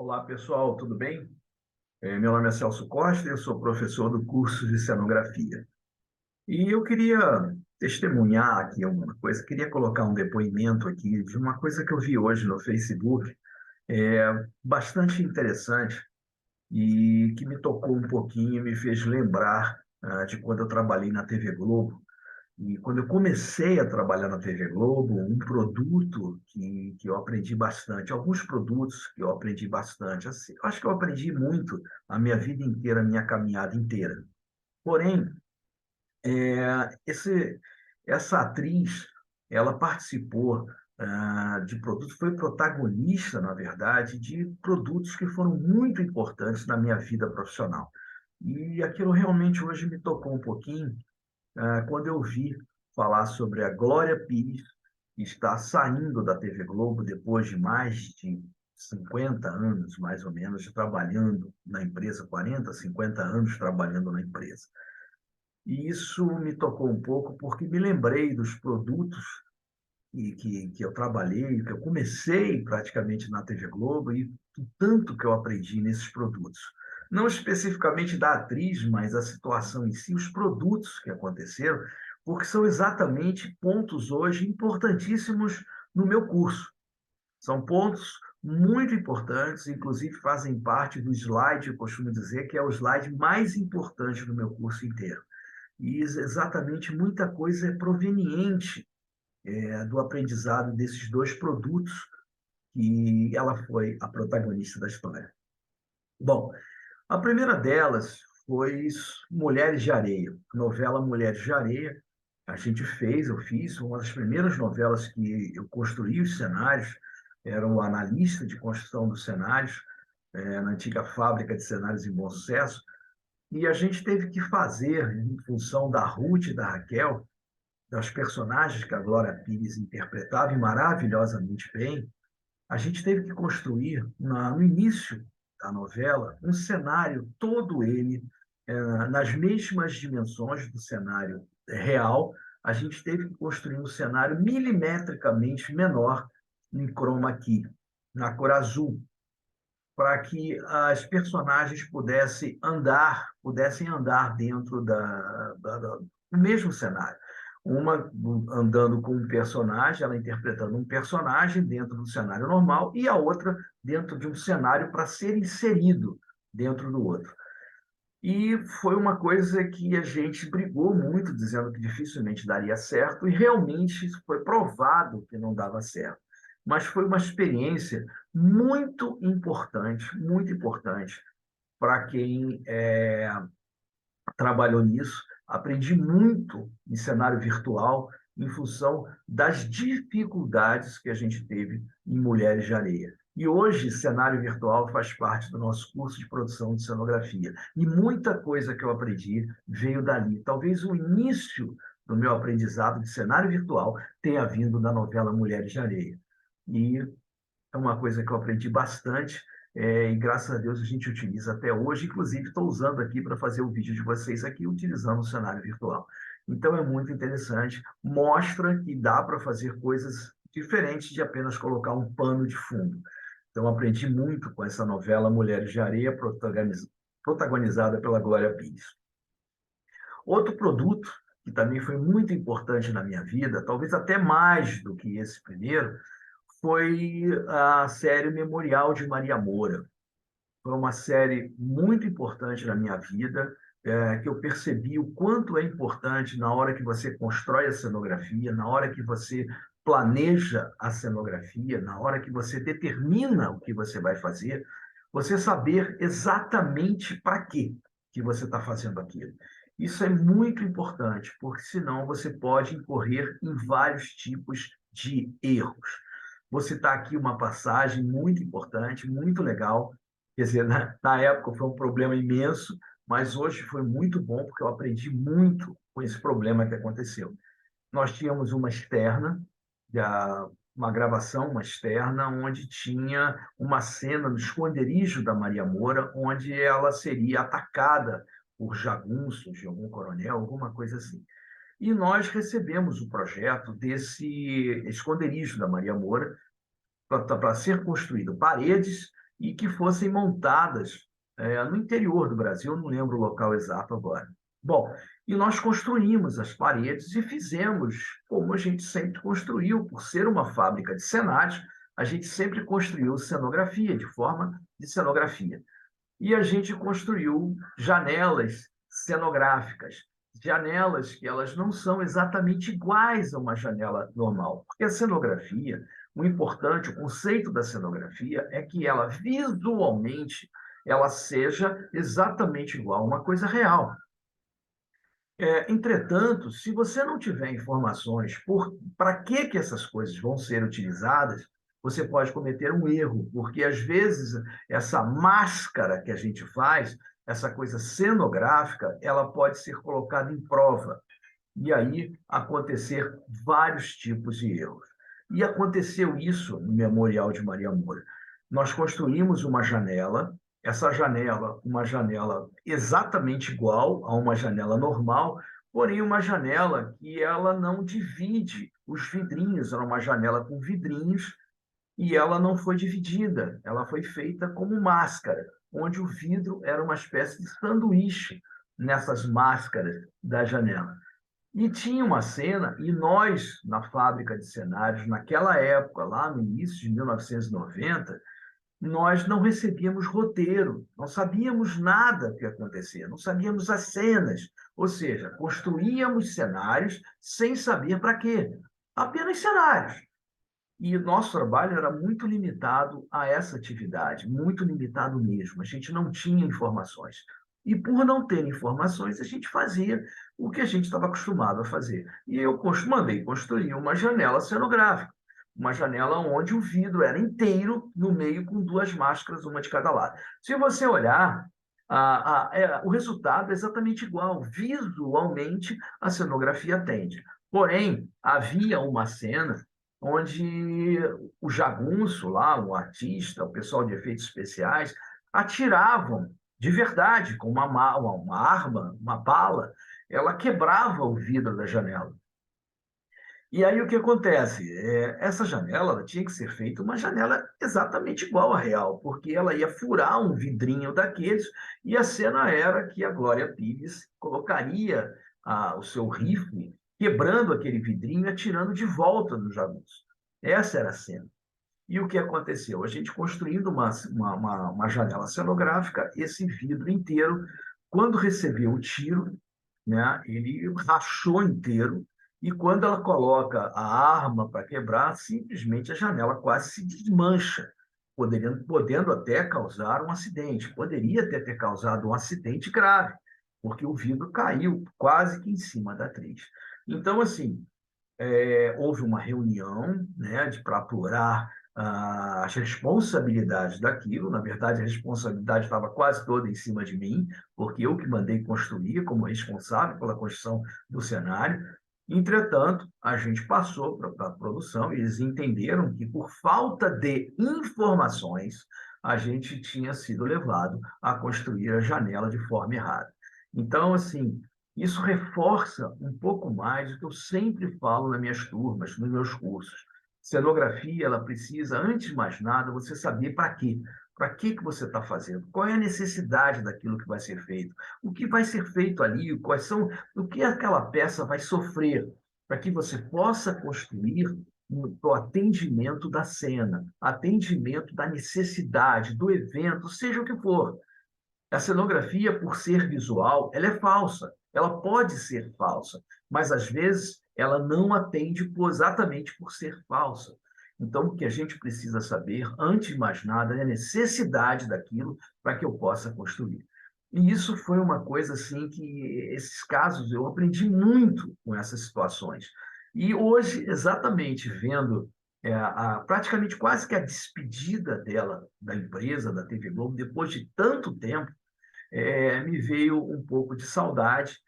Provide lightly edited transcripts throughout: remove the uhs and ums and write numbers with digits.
Olá, pessoal, tudo bem? Meu nome é Celso Costa, eu sou professor do curso de cenografia. E eu queria testemunhar aqui uma coisa, queria colocar um depoimento aqui de uma coisa que eu vi hoje no Facebook, bastante interessante e que me tocou um pouquinho, me fez lembrar de quando eu trabalhei na TV Globo. E quando eu comecei a trabalhar na TV Globo, um produto que eu aprendi bastante, alguns produtos que eu aprendi bastante, assim, eu acho que eu aprendi muito a minha vida inteira, a minha caminhada inteira. Porém, essa atriz, ela participou de produtos, foi protagonista, na verdade, de produtos que foram muito importantes na minha vida profissional. E aquilo realmente hoje me tocou um pouquinho, quando eu vi falar sobre a Glória Pires, que está saindo da TV Globo depois de mais de 50 anos, mais ou menos, trabalhando na empresa, 40, 50 anos trabalhando na empresa. E isso me tocou um pouco porque me lembrei dos produtos que eu trabalhei, que eu comecei praticamente na TV Globo e o tanto que eu aprendi nesses produtos. Não especificamente da atriz, mas a situação em si, os produtos que aconteceram, porque são exatamente pontos hoje importantíssimos no meu curso. São pontos muito importantes, inclusive fazem parte do slide, eu costumo dizer que é o slide mais importante do meu curso inteiro. E exatamente muita coisa é proveniente do aprendizado desses dois produtos que ela foi a protagonista da história. Bom, a primeira delas foi Mulheres de Areia, a novela Mulheres de Areia. A gente fez, eu fiz, uma das primeiras novelas que eu construí os cenários, era o analista de construção dos cenários, na antiga fábrica de cenários em Bom Sucesso, e a gente teve que fazer, em função da Ruth e da Raquel, das personagens que a Glória Pires interpretava e maravilhosamente bem, a gente teve que construir, no início da novela, um cenário, todo ele, nas mesmas dimensões do cenário real. A gente teve que construir um cenário milimetricamente menor em chroma key, na cor azul, para que as personagens pudessem andar dentro do mesmo cenário. Uma andando com um personagem, ela interpretando um personagem dentro do cenário normal, e a outra dentro de um cenário para ser inserido dentro do outro. E foi uma coisa que a gente brigou muito, dizendo que dificilmente daria certo, e realmente isso foi provado que não dava certo. Mas foi uma experiência muito importante para quem trabalhou nisso. Aprendi muito em cenário virtual em função das dificuldades que a gente teve em Mulheres de Areia. E hoje, cenário virtual faz parte do nosso curso de produção de cenografia. E muita coisa que eu aprendi veio dali. Talvez o início do meu aprendizado de cenário virtual tenha vindo da novela Mulheres de Areia. E é uma coisa que eu aprendi bastante, e graças a Deus a gente utiliza até hoje. Inclusive, estou usando aqui para fazer o vídeo de vocês aqui, utilizando o cenário virtual. Então, é muito interessante, mostra que dá para fazer coisas diferentes de apenas colocar um pano de fundo. Então, aprendi muito com essa novela Mulheres de Areia, protagonizada pela Glória Pires. Outro produto que também foi muito importante na minha vida, talvez até mais do que esse primeiro, foi a série Memorial de Maria Moura. Foi uma série muito importante na minha vida, que eu percebi o quanto é importante na hora que você constrói a cenografia, na hora que você planeja a cenografia, na hora que você determina o que você vai fazer, você saber exatamente para quê que você está fazendo aquilo. Isso é muito importante, porque senão você pode incorrer em vários tipos de erros. Vou citar aqui uma passagem muito importante, muito legal. Quer dizer, na época foi um problema imenso, mas hoje foi muito bom, porque eu aprendi muito com esse problema que aconteceu. Nós tínhamos uma externa, uma gravação, uma externa, onde tinha uma cena no esconderijo da Maria Moura, onde ela seria atacada por jagunços de algum coronel, alguma coisa assim. E nós recebemos o projeto desse esconderijo da Maria Moura para ser construído paredes e que fossem montadas no interior do Brasil, não lembro o local exato agora. Bom, e nós construímos as paredes e fizemos como a gente sempre construiu, por ser uma fábrica de cenários, a gente sempre construiu cenografia, de forma de cenografia. E a gente construiu janelas cenográficas, janelas que elas não são exatamente iguais a uma janela normal, porque a cenografia, o importante, o conceito da cenografia é que ela visualmente ela seja exatamente igual a uma coisa real. Entretanto, se você não tiver informações para que essas coisas vão ser utilizadas, você pode cometer um erro, porque às vezes essa máscara que a gente faz, essa coisa cenográfica, ela pode ser colocada em prova e aí acontecer vários tipos de erros. E aconteceu isso no Memorial de Maria Moura. Nós construímos uma janela, essa janela, uma janela exatamente igual a uma janela normal, porém uma janela que ela não divide os vidrinhos, era uma janela com vidrinhos e ela não foi dividida, ela foi feita como máscara, onde o vidro era uma espécie de sanduíche nessas máscaras da janela. E tinha uma cena, e nós, na fábrica de cenários, naquela época, lá no início de 1990, nós não recebíamos roteiro, não sabíamos nada que ia acontecer, não sabíamos as cenas, ou seja, construíamos cenários sem saber para quê, apenas cenários. E o nosso trabalho era muito limitado a essa atividade, muito limitado mesmo. A gente não tinha informações. E por não ter informações, a gente fazia o que a gente estava acostumado a fazer. E eu mandei construir uma janela cenográfica, uma janela onde o vidro era inteiro, no meio com duas máscaras, uma de cada lado. Se você olhar, o resultado é exatamente igual. Visualmente, a cenografia atende. Porém, havia uma cena onde o jagunço lá, o artista, o pessoal de efeitos especiais, atiravam de verdade com uma arma, uma bala, ela quebrava o vidro da janela. E aí o que acontece? Essa janela ela tinha que ser feita uma janela exatamente igual à real, porque ela ia furar um vidrinho daqueles, e a cena era que a Glória Pires colocaria o seu rifle, quebrando aquele vidrinho e atirando de volta no jagunço. Essa era a cena. E o que aconteceu? A gente construindo uma janela cenográfica, esse vidro inteiro, quando recebeu o tiro, né, ele rachou inteiro, e quando ela coloca a arma para quebrar, simplesmente a janela quase se desmancha, podendo até causar um acidente. Poderia até ter causado um acidente grave, porque o vidro caiu quase que em cima da atriz. Então, assim, houve uma reunião, né, para apurar as responsabilidades daquilo. Na verdade, a responsabilidade estava quase toda em cima de mim, porque eu que mandei construir como responsável pela construção do cenário. Entretanto, a gente passou para a produção e eles entenderam que, por falta de informações, a gente tinha sido levado a construir a janela de forma errada. Então, assim, isso reforça um pouco mais o que eu sempre falo nas minhas turmas, nos meus cursos. Cenografia, ela precisa, antes de mais nada, você saber para quê. Para que você está fazendo? Qual é a necessidade daquilo que vai ser feito? O que vai ser feito ali? O que aquela peça vai sofrer? Para que você possa construir o atendimento da cena, atendimento da necessidade, do evento, seja o que for. A cenografia, por ser visual, ela é falsa. Ela pode ser falsa, mas às vezes ela não atende exatamente por ser falsa. Então, o que a gente precisa saber, antes de mais nada, é a necessidade daquilo para que eu possa construir. E isso foi uma coisa assim que esses casos eu aprendi muito com essas situações. E hoje, exatamente vendo praticamente quase que a despedida dela da empresa, da TV Globo, depois de tanto tempo, me veio um pouco de saudade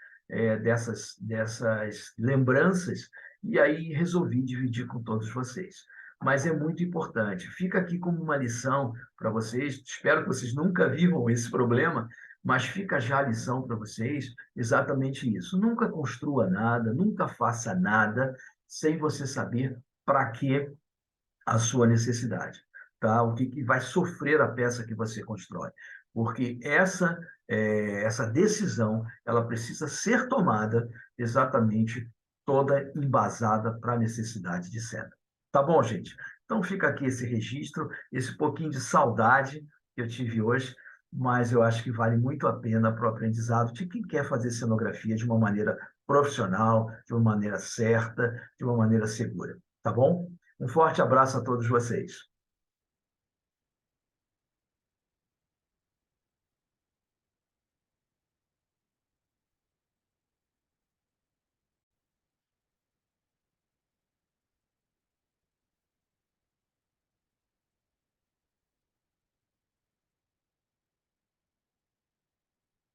dessas lembranças, e aí resolvi dividir com todos vocês. Mas é muito importante. Fica aqui como uma lição para vocês. Espero que vocês nunca vivam esse problema, mas fica já a lição para vocês, exatamente isso. Nunca construa nada, nunca faça nada sem você saber para que a sua necessidade. tá? O que, que vai sofrer a peça que você constrói. Porque essa decisão ela precisa ser tomada exatamente toda embasada para a necessidade de cena. Tá bom, gente? Então fica aqui esse registro, esse pouquinho de saudade que eu tive hoje, mas eu acho que vale muito a pena para o aprendizado de quem quer fazer cenografia de uma maneira profissional, de uma maneira certa, de uma maneira segura. Tá bom? Um forte abraço a todos vocês.